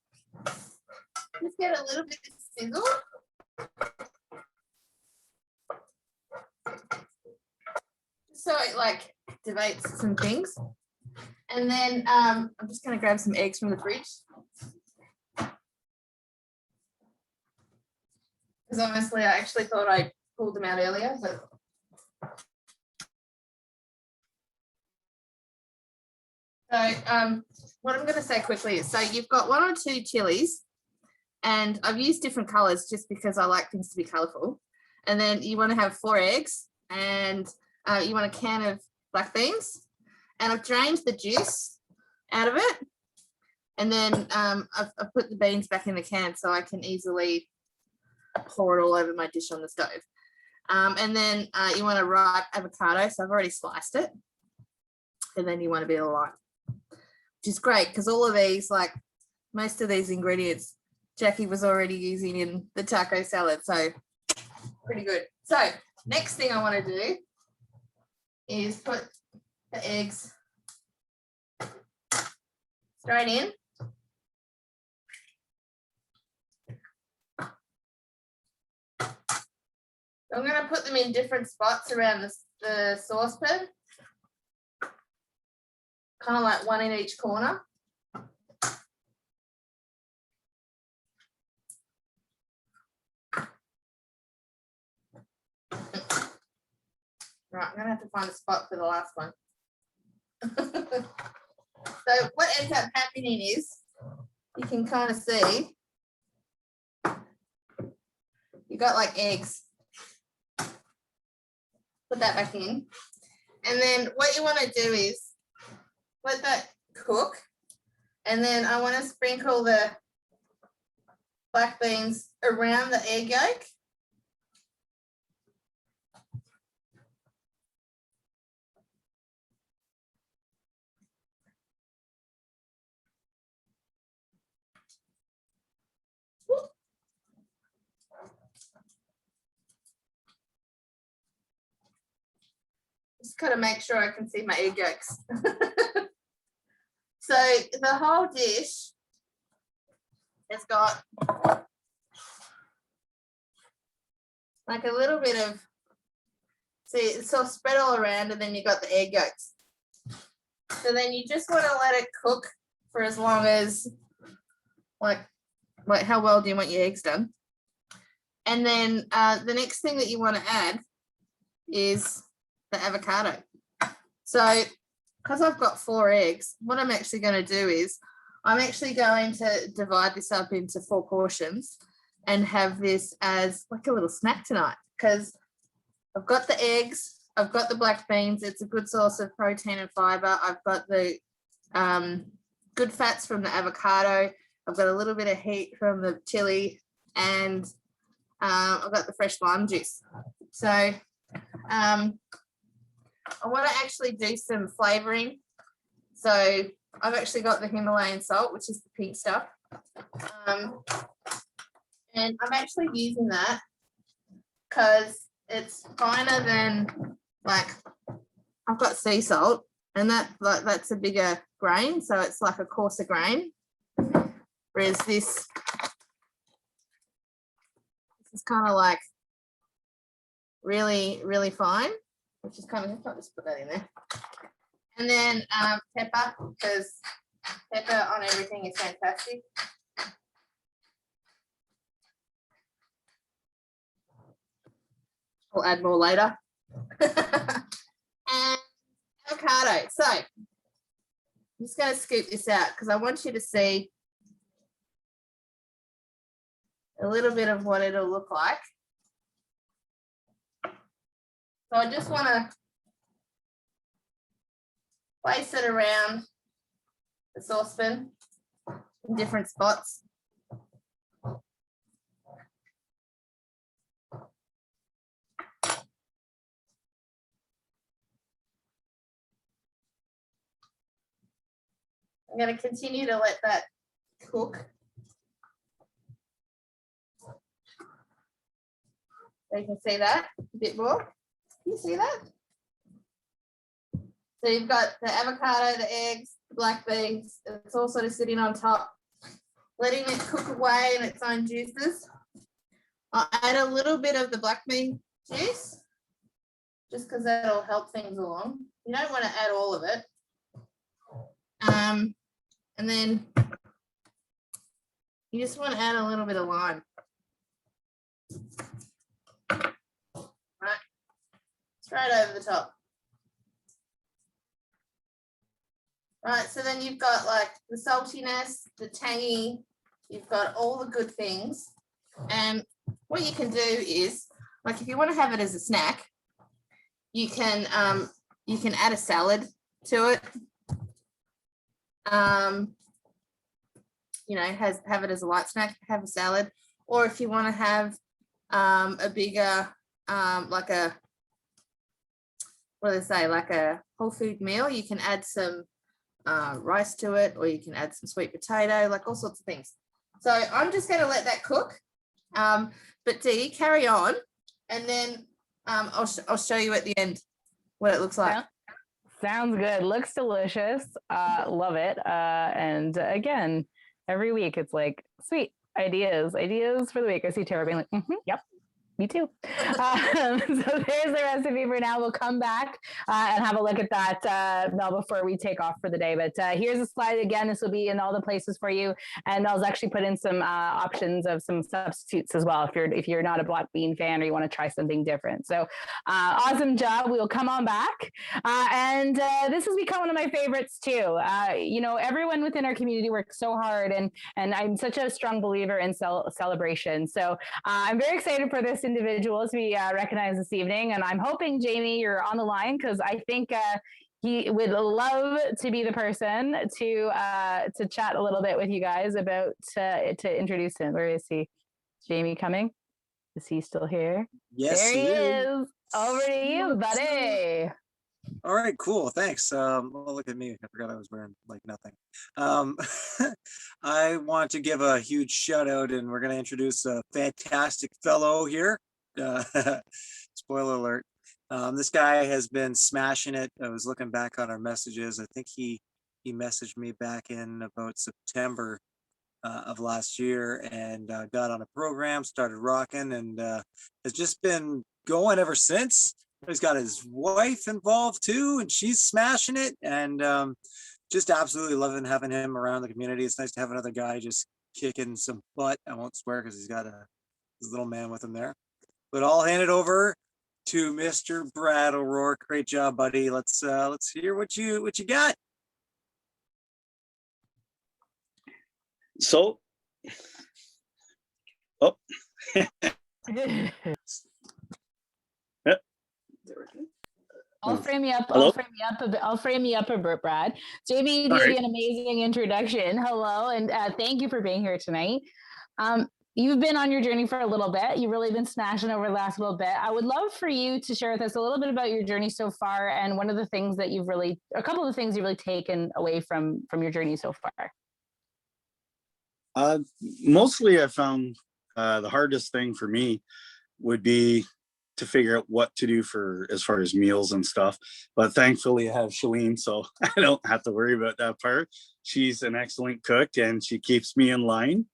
just get a little bit of sizzle. So it like activates some things. And then I'm just going to grab some eggs from the fridge. Because honestly, I actually thought I pulled them out earlier, but so what I'm going to say quickly is, so you've got 1 or 2 chilies, and I've used different colors just because I like things to be colorful. And then you want to have 4 eggs, and you want a can of black beans, and I've drained the juice out of it, and then I've put the beans back in the can so I can easily pour it all over my dish on the stove. And then you want a ripe avocado, so I've already sliced it, and then you want a bit of lime, which is great because all of these, like most of these ingredients, Jackie was already using in the taco salad, so pretty good. So next thing I want to do is put the eggs straight in. I'm going to put them in different spots around the saucepan, kind of like 1 in each corner. Right, I'm going to have to find a spot for the last one. So what ends up happening is you can kind of see you got like eggs. Put that back in. And then what you want to do is let that cook. And then I want to sprinkle the black beans around the egg yolk. Just kind of make sure I can see my egg yolks. So the whole dish has got like a little bit of, see, it's all spread all around, and then you got the egg yolks. So then you just want to let it cook for as long as, like how well do you want your eggs done? And then the next thing that you want to add is the avocado. So because I've got 4 eggs, what I'm actually going to do is I'm actually going to divide this up into 4 portions and have this as like a little snack tonight, because I've got the eggs, I've got the black beans, it's a good source of protein and fiber, I've got the good fats from the avocado, I've got a little bit of heat from the chili, and I've got the fresh lime juice. So I want to actually do some flavoring. So I've actually got the Himalayan salt, which is the pink stuff. And And I'm actually using that because it's finer than, like, I've got sea salt, and that's a bigger grain, so it's like a coarser grain. Whereas this is kind of like really, really fine, which is kind of, I'll just put that in there. And then pepper, because pepper on everything is fantastic. I'll add more later. And avocado. So I'm just going to scoop this out because I want you to see a little bit of what it'll look like. So I just want to place it around the saucepan in different spots. I'm going to continue to let that cook. So you can see that a bit more. Can you see that? So you've got the avocado, the eggs, the black beans. It's all sort of sitting on top, letting it cook away in its own juices. I'll add a little bit of the black bean juice, just because that'll help things along. You don't want to add all of it. And then you just want to add a little bit of lime. Right, straight over the top. Right, so then you've got like the saltiness, the tangy, you've got all the good things. And what you can do is, like, if you want to have it as a snack, you can add a salad to it. You know, have it as a light snack, have a salad. Or if you want to have a bigger, like a, what do they say, like a whole food meal, you can add some rice to it, or you can add some sweet potato, like all sorts of things. So I'm just going to let that cook. But Dee, carry on, and then I'll show you at the end what it looks like. Sounds good. Looks delicious. Love it. And again, every week it's like, sweet ideas for the week. I see Tara being like, yep, me too. So there's the recipe for now. We'll come back and have a look at that, Mel, before we take off for the day. But here's a slide again. This will be in all the places for you. And Mel's actually put in some options of some substitutes as well, if you're not a black bean fan or you want to try something different. So awesome job. We will come on back. And this has become one of my favorites too. You know, everyone within our community works so hard, and I'm such a strong believer in celebration. So I'm very excited for this individual to be recognized this evening, and I'm hoping, Jamie, you're on the line, because I think he would love to be the person to chat a little bit with you guys about to introduce him. Where is he? Jamie coming? Is he still here? Yes, there he is. Over to you, buddy. All right, cool. Thanks. Well, look at me. I forgot I was wearing like nothing. I want to give a huge shout out, and we're going to introduce a fantastic fellow here. Spoiler alert. This guy has been smashing it. I was looking back on our messages. I think he messaged me back in about September of last year, and got on a program, started rocking, and has just been going ever since. He's got his wife involved too, and she's smashing it, and just absolutely loving having him around the community. It's nice to have another guy just kicking some butt. I won't swear because he's got his little man with him there. But I'll hand it over to Mr. Brad O'Rourke. Great job, buddy. Let's hear what you got. So, oh. I'll frame you up. Hello? I'll frame you up a bit, Brad. Jamie gave you an amazing introduction. Hello, and thank you for being here tonight. You've been on your journey for a little bit. You've really been smashing over the last little bit. I would love for you to share with us a little bit about your journey so far, and a couple of the things you've really taken away from your journey so far. Mostly I found the hardest thing for me would be to figure out what to do for as far as meals and stuff. But thankfully I have Shalene, so I don't have to worry about that part. She's an excellent cook and she keeps me in line.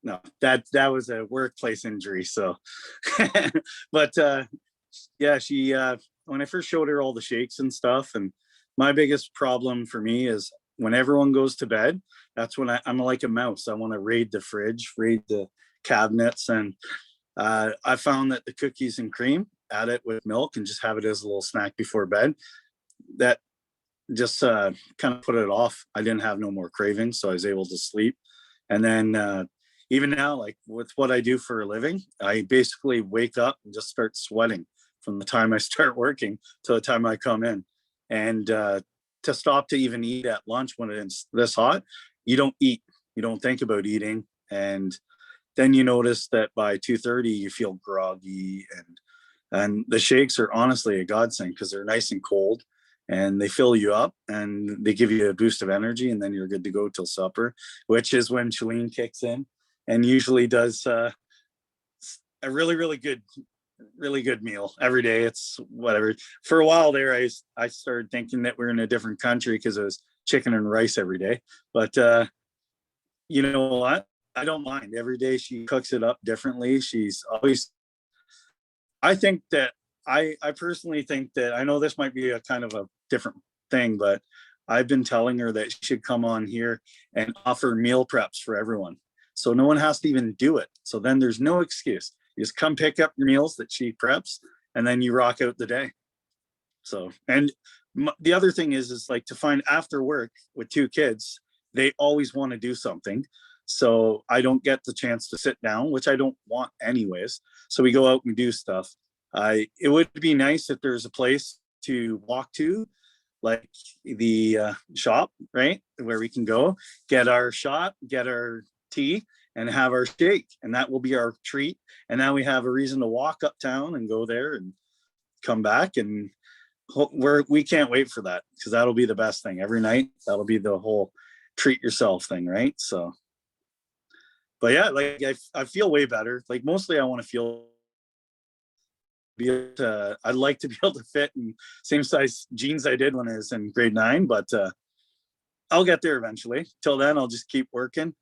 No, that was a workplace injury. So, but yeah, she when I first showed her all the shakes and stuff, and my biggest problem for me is when everyone goes to bed, that's when I'm like a mouse. I want to raid the fridge, raid the cabinets, and I found that the cookies and cream, add it with milk and just have it as a little snack before bed. That just kind of put it off. I didn't have no more cravings, so I was able to sleep. And then even now, like with what I do for a living, I basically wake up and just start sweating from the time I start working to the time I come in. And to stop to even eat at lunch when it's this hot, you don't eat, you don't think about eating. And then you notice that by 2:30 you feel groggy, and the shakes are honestly a godsend because they're nice and cold and they fill you up and they give you a boost of energy, and then you're good to go till supper, which is when Shalene kicks in and usually does a really good meal every day. It's whatever. For a while there, I started thinking that we're in a different country because it was chicken and rice every day. But you know what? I don't mind. Every day she cooks it up differently. She's always, I think that I personally think that, I know this might be a kind of a different thing, but I've been telling her that she should come on here and offer meal preps for everyone. So no one has to even do it. So then there's no excuse. You just come pick up your meals that she preps and then you rock out the day. So, and the other thing is like to find after work with 2 kids, they always want to do something. So I don't get the chance to sit down, which I don't want anyways. So we go out and do stuff. It would be nice if there's a place to walk to, like the shop, right? Where we can go, get our shot, get our tea, and have our shake. And that will be our treat. And now we have a reason to walk uptown and go there and come back. And we can't wait for that, because that'll be the best thing every night. That'll be the whole treat yourself thing, right? So, but yeah, like I feel way better. Like mostly I want to feel, I'd like to be able to fit in same size jeans I did when I was in grade 9, but I'll get there eventually. Till then, I'll just keep working.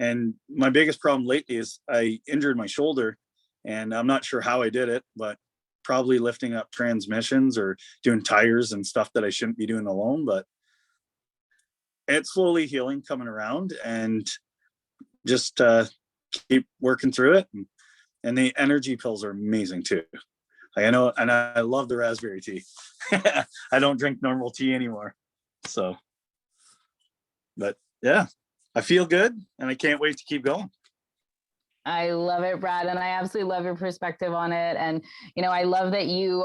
And my biggest problem lately is I injured my shoulder, and I'm not sure how I did it, but probably lifting up transmissions or doing tires and stuff that I shouldn't be doing alone. But it's slowly healing, coming around, and just keep working through it. And the energy pills are amazing too. I know, and I love the raspberry tea. I don't drink normal tea anymore. So, but yeah, I feel good and I can't wait to keep going. I love it, Brad, and I absolutely love your perspective on it. And I love that you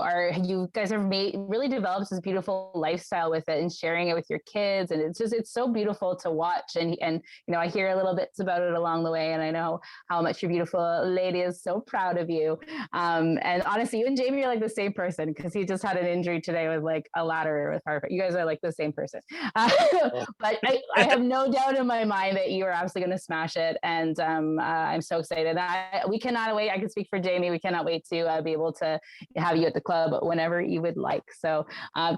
guys have really developed this beautiful lifestyle with it and sharing it with your kids. And it's so beautiful to watch. And I hear little bits about it along the way, and I know how much your beautiful lady is so proud of you. And honestly, you and Jamie are like the same person, because he just had an injury today with like a ladder with heart. You guys are like the same person. But I have no doubt in my mind that you are absolutely going to smash it. And I'm so excited. We cannot wait. I can speak for Jamie. We cannot wait to be able to have you at the club whenever you would like. So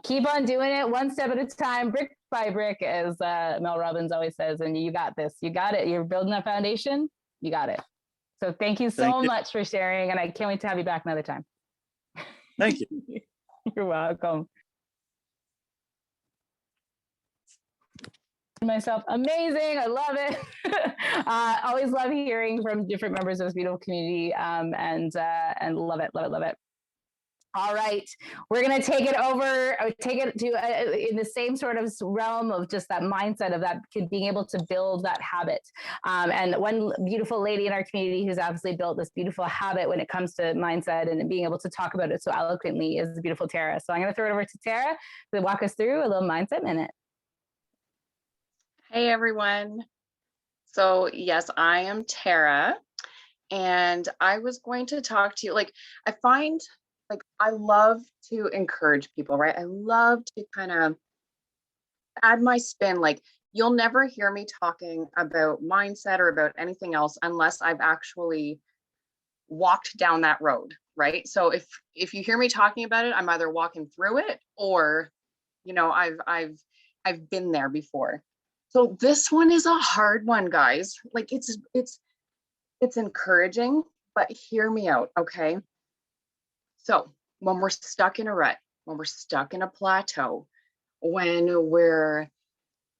keep on doing it one step at a time, brick by brick, as Mel Robbins always says. And you got this. You got it. You're building that foundation. You got it. So thank you so much for sharing. And I can't wait to have you back another time. Thank you. You're welcome. Myself amazing. I love it. Always love hearing from different members of this beautiful community, and love it. All right, we're gonna take it to in the same sort of realm of just that mindset of that being able to build that habit. And one beautiful lady in our community who's absolutely built this beautiful habit when it comes to mindset and being able to talk about it so eloquently is the beautiful Tara. So I'm gonna throw it over to Tara to walk us through a little mindset minute. Hey everyone. So yes, I am Tara, and I was going to talk to you. I find I love to encourage people, right? I love to kind of add my spin. you'll never hear me talking about mindset or about anything else unless I've actually walked down that road, right? So if you hear me talking about it, I'm either walking through it or, you know, I've been there before. So this one is a hard one, guys. Like it's encouraging, but hear me out, okay? So when we're stuck in a rut, when we're stuck in a plateau, when we're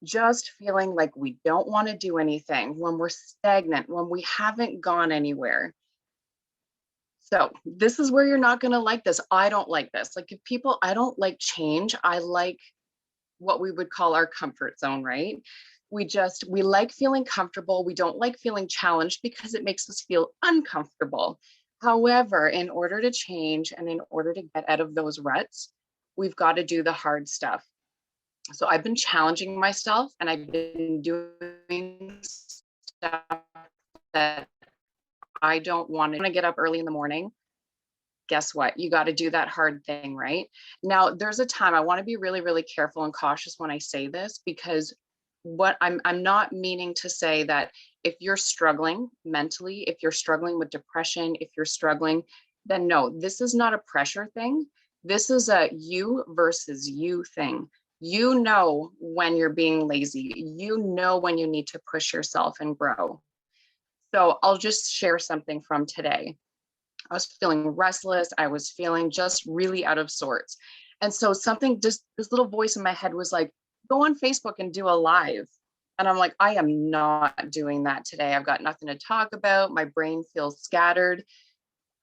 just feeling like we don't want to do anything, when we're stagnant, when we haven't gone anywhere. So this is where you're not going to like this. I don't like this. Like if people, I don't like change. I like what we would call our comfort zone, right? We like feeling comfortable. We don't like feeling challenged because it makes us feel uncomfortable. However, in order to change and in order to get out of those ruts, we've got to do the hard stuff. So I've been challenging myself and I've been doing stuff that I don't want to get up early in the morning. Guess what? You got to do that hard thing, right? Now, there's a time I want to be really, really careful and cautious when I say this, because what I'm not meaning to say that if you're struggling mentally, if you're struggling with depression, if you're struggling, then no, this is not a pressure thing. This is a you versus you thing. You know when you're being lazy, you know when you need to push yourself and grow. So I'll just share something from today. I was feeling restless. I was feeling just really out of sorts. And so something, just this little voice in my head was like, go on Facebook and do a live. And I'm like, I am not doing that today. I've got nothing to talk about. My brain feels scattered.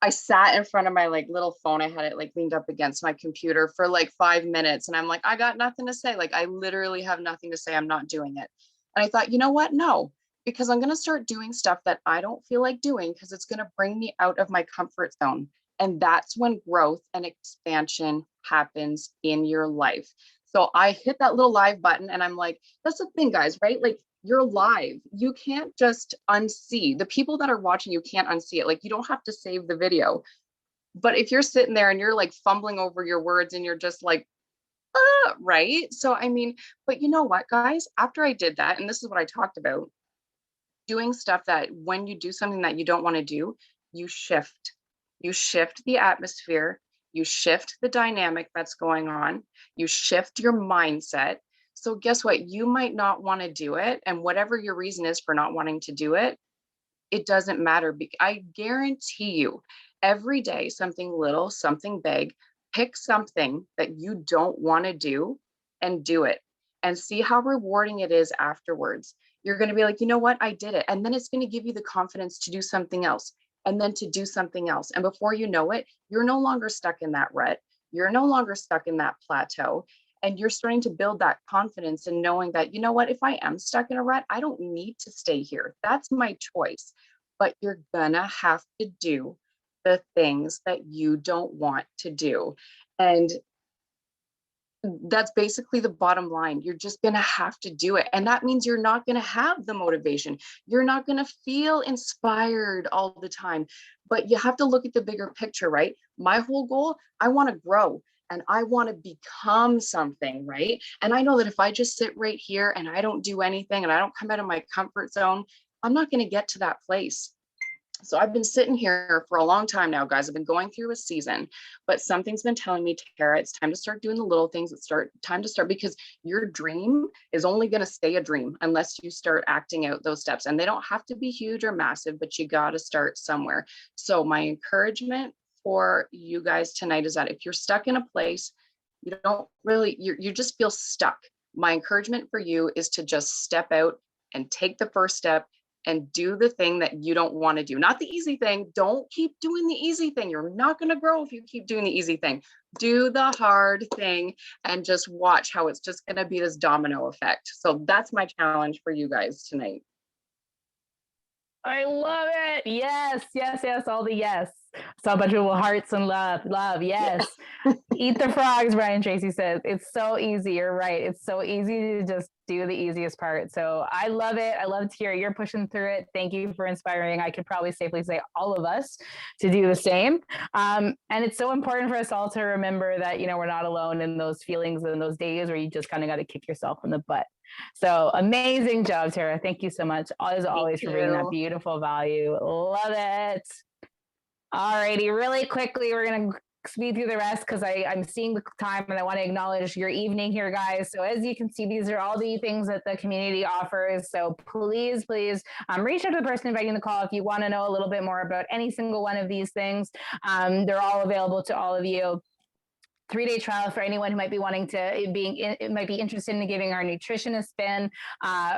I sat in front of my like little phone. I had it like leaned up against my computer for like 5 minutes. And I'm like, I got nothing to say. Like, I literally have nothing to say. I'm not doing it. And I thought, you know what? No, because I'm going to start doing stuff that I don't feel like doing because it's going to bring me out of my comfort zone. And that's when growth and expansion happens in your life. So I hit that little live button and I'm like, that's the thing, guys, right? Like, you're live. You can't just unsee. The people that are watching you can't unsee it. Like, you don't have to save the video. But if you're sitting there and you're like fumbling over your words and you're just like, right? So, I mean, but you know what, guys? After I did that, and this is what I talked about, doing stuff that when you do something that you don't want to do, you shift. You shift the atmosphere. You shift the dynamic that's going on. You shift your mindset. So guess what? You might not want to do it. And whatever your reason is for not wanting to do it, it doesn't matter. I guarantee you, every day, something little, something big, pick something that you don't want to do and do it and see how rewarding it is afterwards. You're going to be like, you know what? I did it. And then it's going to give you the confidence to do something else and then to do something else. And before you know it, you're no longer stuck in that rut. You're no longer stuck in that plateau. And you're starting to build that confidence and knowing that, you know what, if I am stuck in a rut, I don't need to stay here. That's my choice. But you're gonna have to do the things that you don't want to do. And that's basically the bottom line. You're just going to have to do it. And that means you're not going to have the motivation. You're not going to feel inspired all the time, but you have to look at the bigger picture, right? My whole goal, I want to grow and I want to become something, right? And I know that if I just sit right here and I don't do anything and I don't come out of my comfort zone, I'm not going to get to that place. So I've been sitting here for a long time now, guys. I've been going through a season, but something's been telling me, Tara, it's time to start doing the little things. Time to start, because your dream is only going to stay a dream unless you start acting out those steps. And they don't have to be huge or massive, but you got to start somewhere. So my encouragement for you guys tonight is that if you're stuck in a place, you don't really, you just feel stuck. My encouragement for you is to just step out and take the first step and do the thing that you don't want to do. Not the easy thing. Don't keep doing the easy thing. You're not going to grow if you keep doing the easy thing. Do the hard thing and just watch how it's just going to be this domino effect. So that's my challenge for you guys tonight. I love it. Yes, yes, yes, all the yes. Saw a bunch of little hearts and love. Yes. Eat the frogs, Brian Tracy says. It's so easy. You're right. It's so easy to just do the easiest part. So I love it. I love to hear you're pushing through it. Thank you for inspiring. I could probably safely say all of us to do the same. And it's so important for us all to remember that, you know, we're not alone in those feelings and those days where you just kind of got to kick yourself in the butt. So amazing job, Tara. Thank you so much, as always, for bringing that beautiful value. Love it. All righty, really quickly, we're going to speed through the rest because I'm seeing the time and I want to acknowledge your evening here, guys. So as you can see, these are all the things that the community offers. So please reach out to the person inviting the call if you want to know a little bit more about any single one of these things. They're all available to all of you. 3-day trial for anyone who might be wanting to might be interested in giving our nutrition a spin.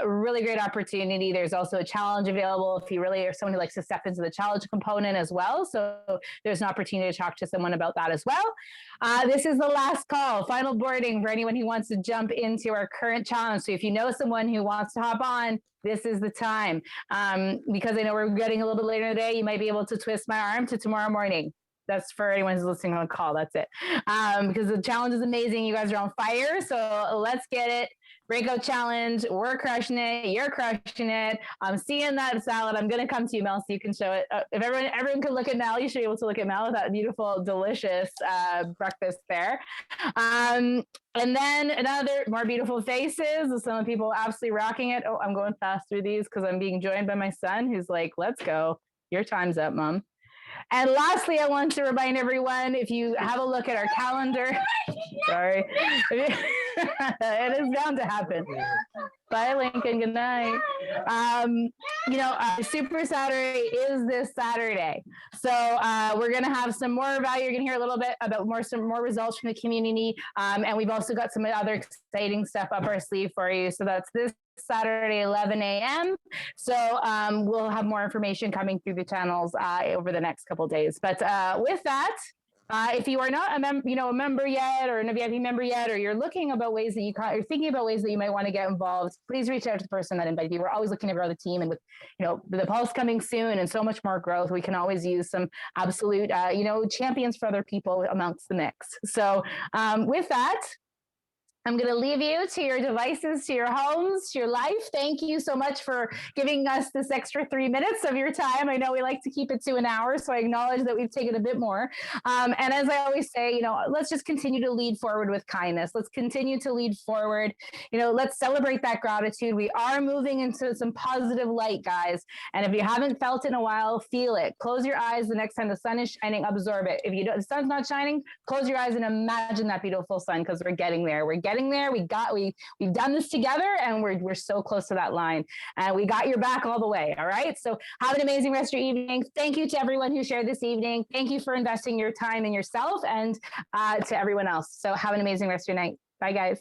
Really great opportunity. There's also a challenge available if you really are someone who likes to step into the challenge component as well. So there's an opportunity to talk to someone about that as well. This is the last call, final boarding for anyone who wants to jump into our current challenge. So if you know someone who wants to hop on, this is the time. Because I know we're getting a little bit later in the day, you might be able to twist my arm to tomorrow morning. That's for anyone who's listening on the call. That's it. Because the challenge is amazing. You guys are on fire. So let's get it. Breakout challenge. We're crushing it. You're crushing it. I'm seeing that salad. I'm going to come to you, Mel, so you can show it. If everyone can look at Mel, you should be able to look at Mel with that beautiful, delicious breakfast there. And then another more beautiful faces. Some people absolutely rocking it. Oh, I'm going fast through these because I'm being joined by my son who's like, let's go. Your time's up, Mom. And lastly, I want to remind everyone, if you have a look at our calendar, sorry, it is bound to happen. Bye, Lincoln. Good night. Super Saturday is this Saturday. So we're going to have some more value. You're going to hear a little bit about some more results from the community. And we've also got some other exciting stuff up our sleeve for you. So that's this Saturday, 11 a.m. So we'll have more information coming through the channels over the next couple of days. But with that, if you are not a member yet, or a VIP member yet, or you're looking about ways that you're thinking about ways that you might want to get involved, please reach out to the person that invited you. We're always looking to grow the team, and with the Pulse coming soon and so much more growth, we can always use some absolute champions for other people amongst the mix. So with that, I'm going to leave you to your devices, to your homes, to your life. Thank you so much for giving us this extra 3 minutes of your time. I know we like to keep it to an hour, so I acknowledge that we've taken a bit more. And as I always say, let's just continue to lead forward with kindness. Let's continue to lead forward. Let's celebrate that gratitude. We are moving into some positive light, guys. And if you haven't felt it in a while, feel it. Close your eyes the next time the sun is shining, absorb it. If the sun's not shining, close your eyes and imagine that beautiful sun, because we're getting there. We're getting there. We've done this together, and we're so close to that line, and we got your back all the way. All right. So have an amazing rest of your evening. Thank you to everyone who shared this evening. Thank you for investing your time in yourself, and to everyone else. So have an amazing rest of your night. Bye, guys.